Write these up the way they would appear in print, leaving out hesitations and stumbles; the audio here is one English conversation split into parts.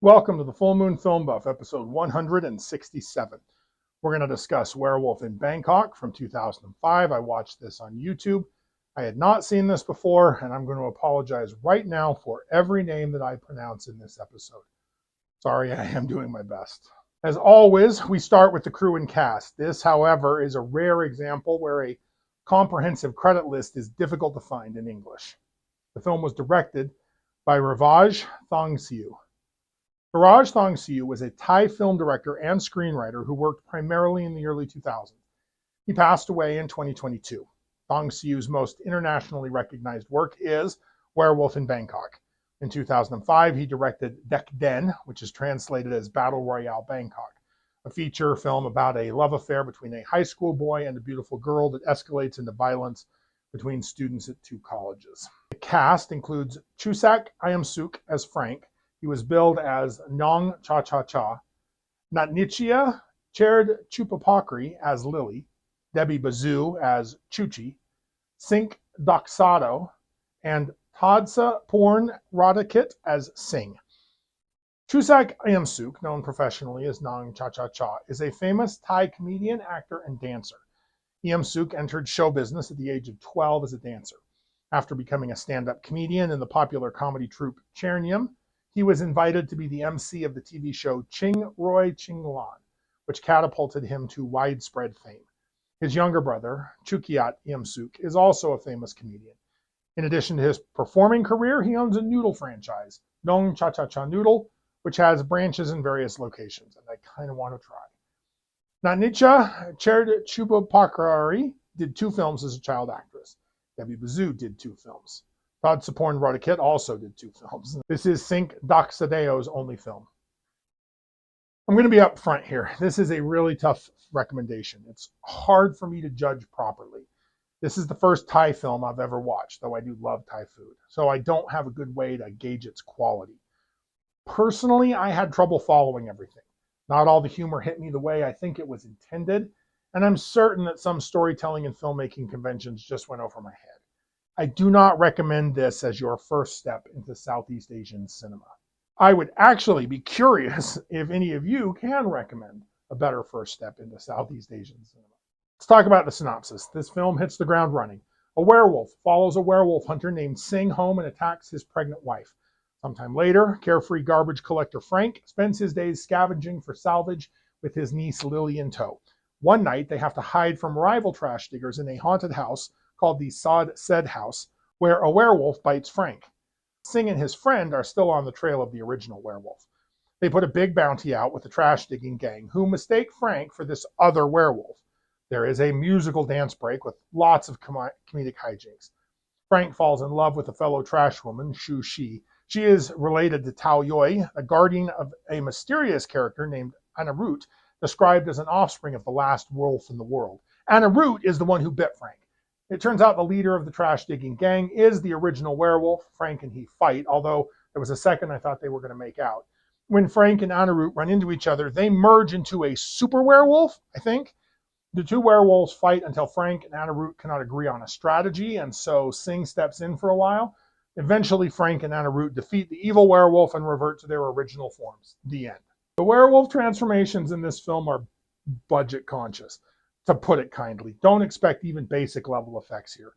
Welcome to the Full Moon Film Buff, episode 167. We're going to discuss Werewolf in Bangkok from 2005. I watched this on YouTube. I had not seen this before, and I'm going to apologize right now for every name that I pronounce in this episode. Sorry, I am doing my best. As always, we start with the crew and cast. This, however, is a rare example where a comprehensive credit list is difficult to find in English. The film was directed by Raj Thongsiu. Raj Thongsiu was a Thai film director and screenwriter who worked primarily in the early 2000s. He passed away in 2022. Thongsiu's most internationally recognized work is Werewolf in Bangkok. In 2005, he directed Dek Den, which is translated as Battle Royale Bangkok, a feature film about a love affair between a high school boy and a beautiful girl that escalates into violence between students at two colleges. The cast includes Chusak Iamsuk as Frank. He was billed as Nong Cha Cha Cha, Natnichia Cherd Chupapakri as Lily, Debbie Bazoo as Chuchi, Sink Doksado, and Tadsa Porn Radakit as Singh. Chusak Iamsuk, known professionally as Nong Cha Cha Cha, is a famous Thai comedian, actor, and dancer. Iamsuk entered show business at the age of 12 as a dancer. After becoming a stand-up comedian in the popular comedy troupe Chernium, he was invited to be the MC of the TV show Ching Roy Ching Lan, which catapulted him to widespread fame. His younger brother, Chukiat Iamsuk, is also a famous comedian. In addition to his performing career, he owns a noodle franchise, Nong Cha Cha Cha Noodle, which has branches in various locations, and I kind of want to try. Natnicha Cherd Chupapakari did 2 films as a child actress. Debbie Bazoo did 2 films. Todd Saporn Rodakit also did 2 films. This is Sink Doxadeo's only film. I'm going to be up front here. This is a really tough recommendation. It's hard for me to judge properly. This is the first Thai film I've ever watched, though I do love Thai food. So I don't have a good way to gauge its quality. Personally, I had trouble following everything. Not all the humor hit me the way I think it was intended, and I'm certain that some storytelling and filmmaking conventions just went over my head. I do not recommend this as your first step into Southeast Asian cinema. I would actually be curious if any of you can recommend a better first step into Southeast Asian cinema. Let's talk about the synopsis. This film hits the ground running. A werewolf follows a werewolf hunter named Singh home and attacks his pregnant wife. Sometime later, carefree garbage collector Frank spends his days scavenging for salvage with his niece Lily in tow. One night, they have to hide from rival trash diggers in a haunted house called the Sod Said House, where a werewolf bites Frank. Singh and his friend are still on the trail of the original werewolf. They put a big bounty out with the trash digging gang, who mistake Frank for this other werewolf. There is a musical dance break with lots of comedic hijinks. Frank falls in love with a fellow trash woman, Shu Shi. She is related to Tao Yoi, a guardian of a mysterious character named Anarut, described as an offspring of the last wolf in the world. Anarut is the one who bit Frank. It turns out the leader of the trash digging gang is the original werewolf. Frank and he fight, although there was a second I thought they were going to make out. When Frank and Anarut run into each other, they merge into a super werewolf, I think. The 2 werewolves fight until Frank and Anarut cannot agree on a strategy, and so Singh steps in for a while. Eventually, Frank and Anarut defeat the evil werewolf and revert to their original forms. The end. The werewolf transformations in this film are budget conscious, to put it kindly. Don't expect even basic level effects here.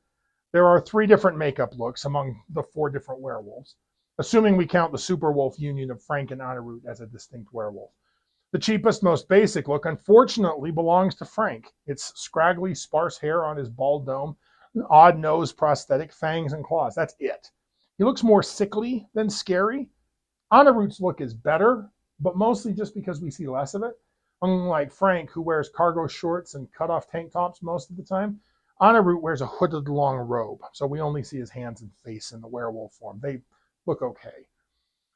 There are 3 different makeup looks among the 4 different werewolves, assuming we count the super wolf union of Frank and Anarut as a distinct werewolf. The cheapest, most basic look, unfortunately, belongs to Frank. It's scraggly, sparse hair on his bald dome, an odd nose prosthetic, fangs, and claws. That's it. He looks more sickly than scary. Anarut's look is better, but mostly just because we see less of it. Unlike Frank, who wears cargo shorts and cut-off tank tops most of the time, Anarut wears a hooded long robe, so we only see his hands and face in the werewolf form. They look okay.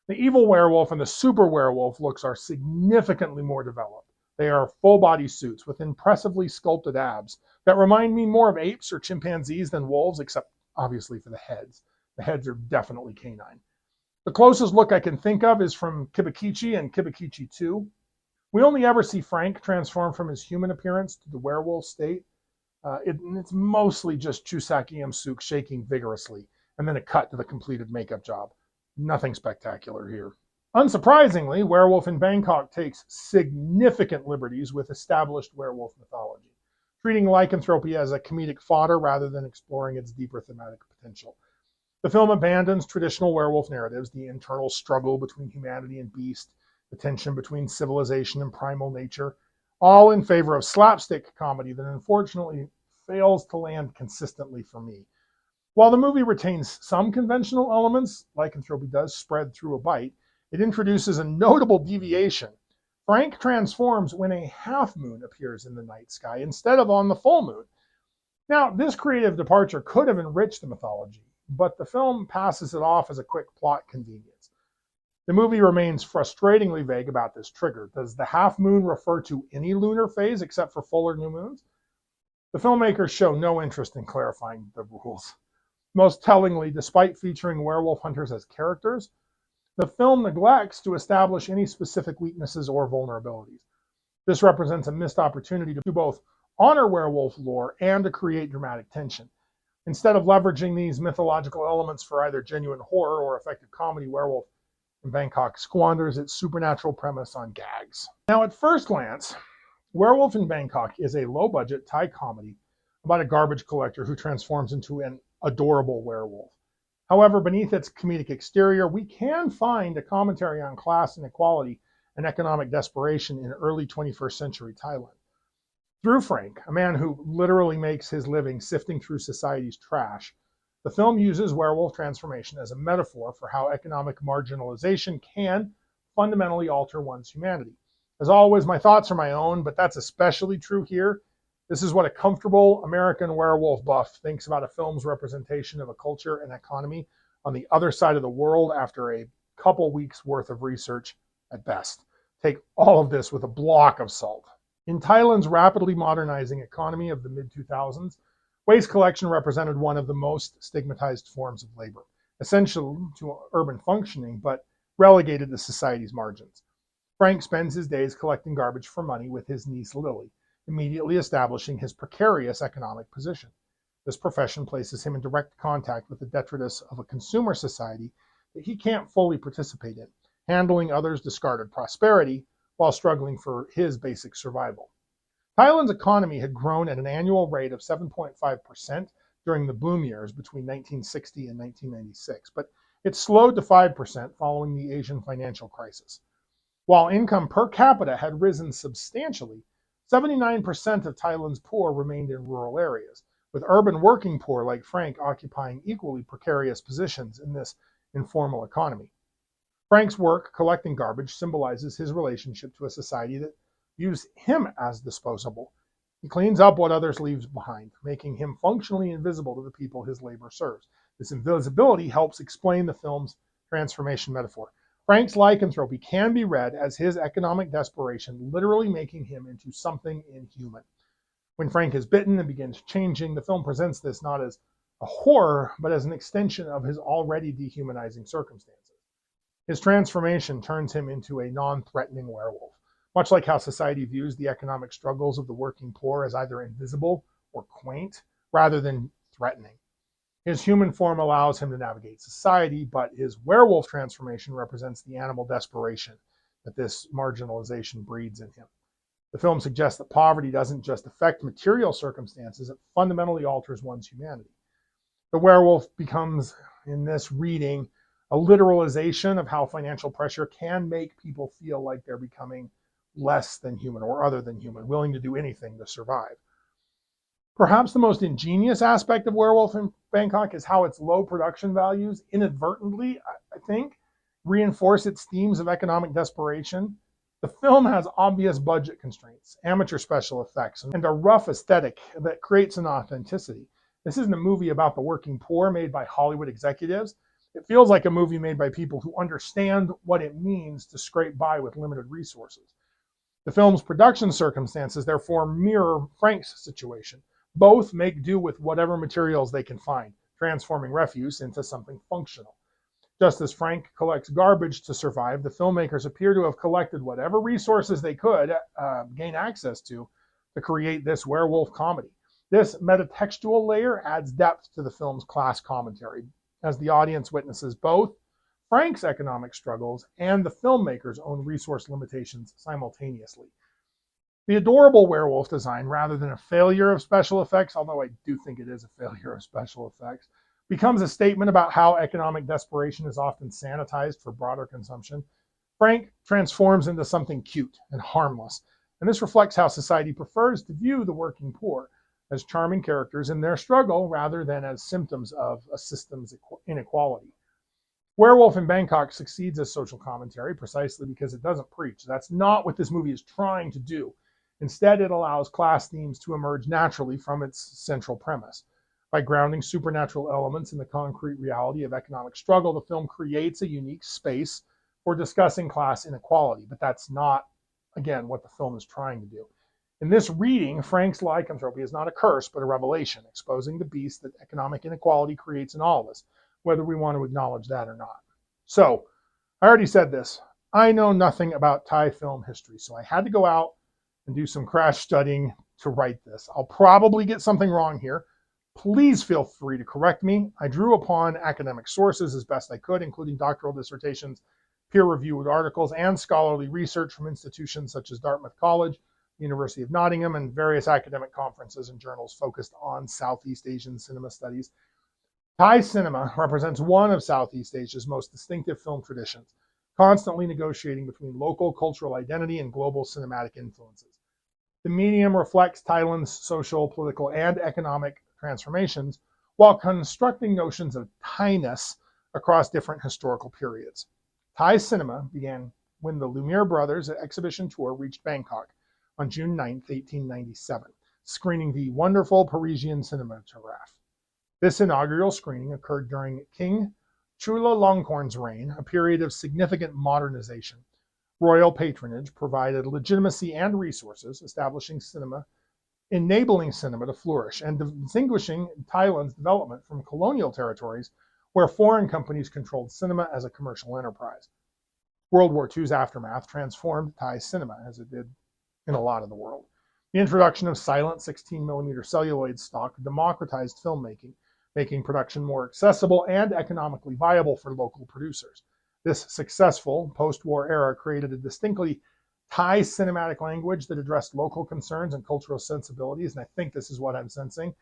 The evil werewolf and the super werewolf looks are significantly more developed. They are full-body suits with impressively sculpted abs that remind me more of apes or chimpanzees than wolves, except obviously for the heads. The heads are definitely canine. The closest look I can think of is from Kibikichi and Kibikichi 2. We only ever see Frank transform from his human appearance to the werewolf state. It's mostly just Chusak Iamsuk shaking vigorously, and then a cut to the completed makeup job. Nothing spectacular here. Unsurprisingly, Werewolf in Bangkok takes significant liberties with established werewolf mythology, treating lycanthropy as a comedic fodder rather than exploring its deeper thematic potential. The film abandons traditional werewolf narratives, the internal struggle between humanity and beast, the tension between civilization and primal nature, all in favor of slapstick comedy that unfortunately fails to land consistently for me. While the movie retains some conventional elements, lycanthropy does spread through a bite, it introduces a notable deviation. Frank transforms when a half moon appears in the night sky instead of on the full moon. Now, this creative departure could have enriched the mythology, but the film passes it off as a quick plot convenience. The movie remains frustratingly vague about this trigger. Does the half moon refer to any lunar phase except for full or new moons? The filmmakers show no interest in clarifying the rules. Most tellingly, despite featuring werewolf hunters as characters, the film neglects to establish any specific weaknesses or vulnerabilities. This represents a missed opportunity to both honor werewolf lore and to create dramatic tension. Instead of leveraging these mythological elements for either genuine horror or effective comedy, Werewolf in Bangkok squanders its supernatural premise on gags. Now, at first glance, Werewolf in Bangkok is a low-budget Thai comedy about a garbage collector who transforms into an adorable werewolf. However, beneath its comedic exterior, we can find a commentary on class inequality and economic desperation in early 21st century Thailand. Through Frank, a man who literally makes his living sifting through society's trash, the film uses werewolf transformation as a metaphor for how economic marginalization can fundamentally alter one's humanity. As always, my thoughts are my own, but that's especially true here. This is what a comfortable American werewolf buff thinks about a film's representation of a culture and economy on the other side of the world after a couple weeks worth of research at best. Take all of this with a block of salt. In Thailand's rapidly modernizing economy of the mid-2000s, waste collection represented one of the most stigmatized forms of labor, essential to urban functioning, but relegated to society's margins. Frank spends his days collecting garbage for money with his niece Lily, immediately establishing his precarious economic position. This profession places him in direct contact with the detritus of a consumer society that he can't fully participate in, handling others' discarded prosperity while struggling for his basic survival. Thailand's economy had grown at an annual rate of 7.5% during the boom years between 1960 and 1996, but it slowed to 5% following the Asian financial crisis. While income per capita had risen substantially, 79% of Thailand's poor remained in rural areas, with urban working poor like Frank occupying equally precarious positions in this informal economy. Frank's work collecting garbage symbolizes his relationship to a society that views him as disposable. He cleans up what others leave behind, making him functionally invisible to the people his labor serves. This invisibility helps explain the film's transformation metaphor. Frank's lycanthropy can be read as his economic desperation literally making him into something inhuman. When Frank is bitten and begins changing, the film presents this not as a horror, but as an extension of his already dehumanizing circumstances. His transformation turns him into a non-threatening werewolf, much like how society views the economic struggles of the working poor as either invisible or quaint, rather than threatening. His human form allows him to navigate society, but his werewolf transformation represents the animal desperation that this marginalization breeds in him. The film suggests that poverty doesn't just affect material circumstances, it fundamentally alters one's humanity. The werewolf becomes, in this reading, a literalization of how financial pressure can make people feel like they're becoming less than human or other than human, willing to do anything to survive. Perhaps the most ingenious aspect of Werewolf in Bangkok is how its low production values inadvertently, I think, reinforce its themes of economic desperation. The film has obvious budget constraints, amateur special effects, and a rough aesthetic that creates an authenticity. This isn't a movie about the working poor made by Hollywood executives. It feels like a movie made by people who understand what it means to scrape by with limited resources. The film's production circumstances therefore mirror Frank's situation. Both make do with whatever materials they can find, transforming refuse into something functional. Just as Frank collects garbage to survive, the filmmakers appear to have collected whatever resources they could gain access to create this werewolf comedy. This metatextual layer adds depth to the film's class commentary, as the audience witnesses both Frank's economic struggles and the filmmaker's own resource limitations simultaneously. The adorable werewolf design, rather than a failure of special effects, although I do think it is a failure of special effects, becomes a statement about how economic desperation is often sanitized for broader consumption. Frank transforms into something cute and harmless, and this reflects how society prefers to view the working poor, as charming characters in their struggle rather than as symptoms of a system's inequality. Werewolf in Bangkok succeeds as social commentary precisely because it doesn't preach. That's not what this movie is trying to do. Instead, it allows class themes to emerge naturally from its central premise. By grounding supernatural elements in the concrete reality of economic struggle, the film creates a unique space for discussing class inequality. But that's not, again, what the film is trying to do. In this reading, Frank's lycanthropy is not a curse, but a revelation, exposing the beast that economic inequality creates in all of us, whether we want to acknowledge that or not. So, I already said this. I know nothing about Thai film history, so I had to go out and do some crash studying to write this. I'll probably get something wrong here. Please feel free to correct me. I drew upon academic sources as best I could, including doctoral dissertations, peer-reviewed articles, and scholarly research from institutions such as Dartmouth College, University of Nottingham, and various academic conferences and journals focused on Southeast Asian cinema studies. Thai cinema represents one of Southeast Asia's most distinctive film traditions, constantly negotiating between local cultural identity and global cinematic influences. The medium reflects Thailand's social, political, and economic transformations while constructing notions of Thai-ness across different historical periods. Thai cinema began when the Lumiere brothers' exhibition tour reached Bangkok on June 9, 1897, screening the wonderful Parisian cinematograph. This inaugural screening occurred during King Chulalongkorn's reign, a period of significant modernization. Royal patronage provided legitimacy and resources, enabling cinema to flourish, and distinguishing Thailand's development from colonial territories where foreign companies controlled cinema as a commercial enterprise. World War II's aftermath transformed Thai cinema, as it did in a lot of the world. The introduction of silent 16mm celluloid stock democratized filmmaking, making production more accessible and economically viable for local producers. This successful post-war era created a distinctly Thai cinematic language that addressed local concerns and cultural sensibilities, and I think this is what I'm sensing.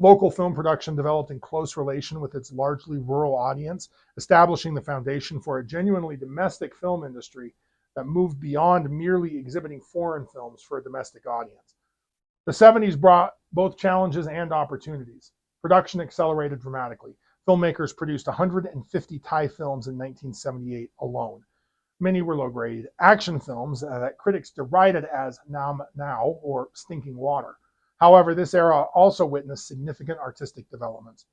Local film production developed in close relation with its largely rural audience, establishing the foundation for a genuinely domestic film industry that moved beyond merely exhibiting foreign films for a domestic audience. The 70s brought both challenges and opportunities. Production accelerated dramatically. Filmmakers produced 150 Thai films in 1978 alone. Many were low-grade action films that critics derided as Nam Now or stinking water. However, this era also witnessed significant artistic developments.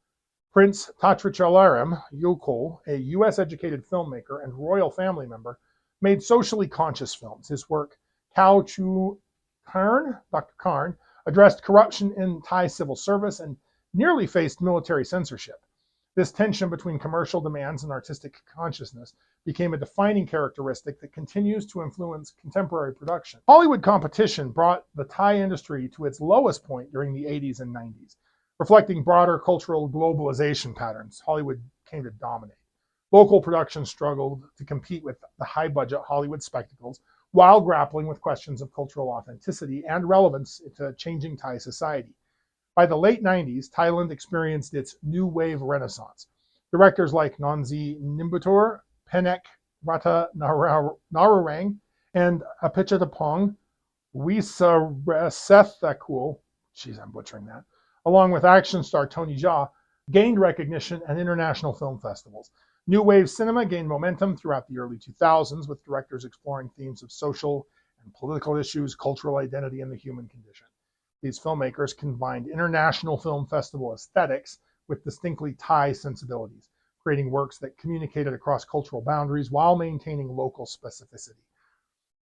Prince Tatrichalaram Yukol, a U.S.-educated filmmaker and royal family member, made socially conscious films. His work, Kao Chu Karn, Dr. Karn, addressed corruption in Thai civil service and nearly faced military censorship. This tension between commercial demands and artistic consciousness became a defining characteristic that continues to influence contemporary production. Hollywood competition brought the Thai industry to its lowest point during the 80s and 90s. Reflecting broader cultural globalization patterns, Hollywood came to dominate. Local production struggled to compete with the high-budget Hollywood spectacles while grappling with questions of cultural authenticity and relevance to changing Thai society. By the late 90s, Thailand experienced its new wave renaissance. Directors like Nonzi Nimbutur, Penek Rata Narurang, and Apichatapong Wisarethakul, I'm butchering that, along with action star Tony Jaa, gained recognition at international film festivals. New wave cinema gained momentum throughout the early 2000s, with directors exploring themes of social and political issues, cultural identity, and the human condition. These filmmakers combined international film festival aesthetics with distinctly Thai sensibilities, creating works that communicated across cultural boundaries while maintaining local specificity.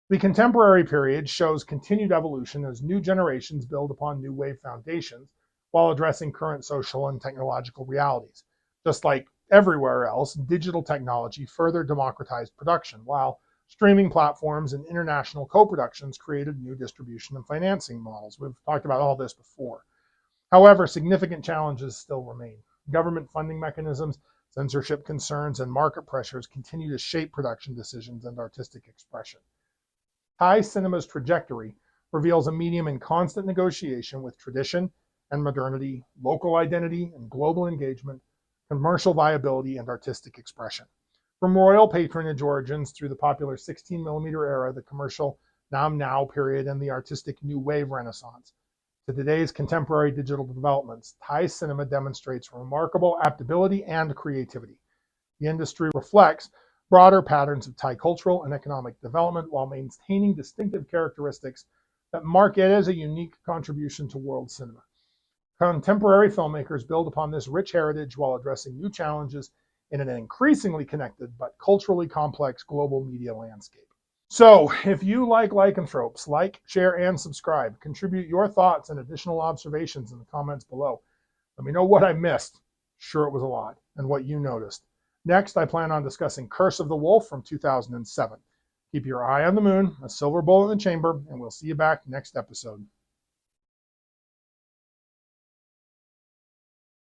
The contemporary period shows continued evolution as new generations build upon new wave foundations while addressing current social and technological realities. Just like everywhere else, digital technology further democratized production, while streaming platforms and international co-productions created new distribution and financing models. We've talked about all this before. However, significant challenges still remain. Government funding mechanisms, Censorship concerns and market pressures continue to shape production decisions and artistic expression. Thai cinema's trajectory reveals a medium in constant negotiation with tradition and modernity, local identity and global engagement, commercial viability and artistic expression. From royal patronage origins through the popular 16mm era, the commercial Nam Now period, and the artistic New Wave Renaissance, to today's contemporary digital developments, Thai cinema demonstrates remarkable adaptability and creativity. The industry reflects broader patterns of Thai cultural and economic development while maintaining distinctive characteristics that mark it as a unique contribution to world cinema. Contemporary filmmakers build upon this rich heritage while addressing new challenges in an increasingly connected but culturally complex global media landscape. So, if you like lycanthropes, like, share, and subscribe. Contribute your thoughts and additional observations in the comments below. Let me know what I missed. Sure, it was a lot, and what you noticed. Next, I plan on discussing Curse of the Wolf from 2007. Keep your eye on the moon, a silver bullet in the chamber, and we'll see you back next episode.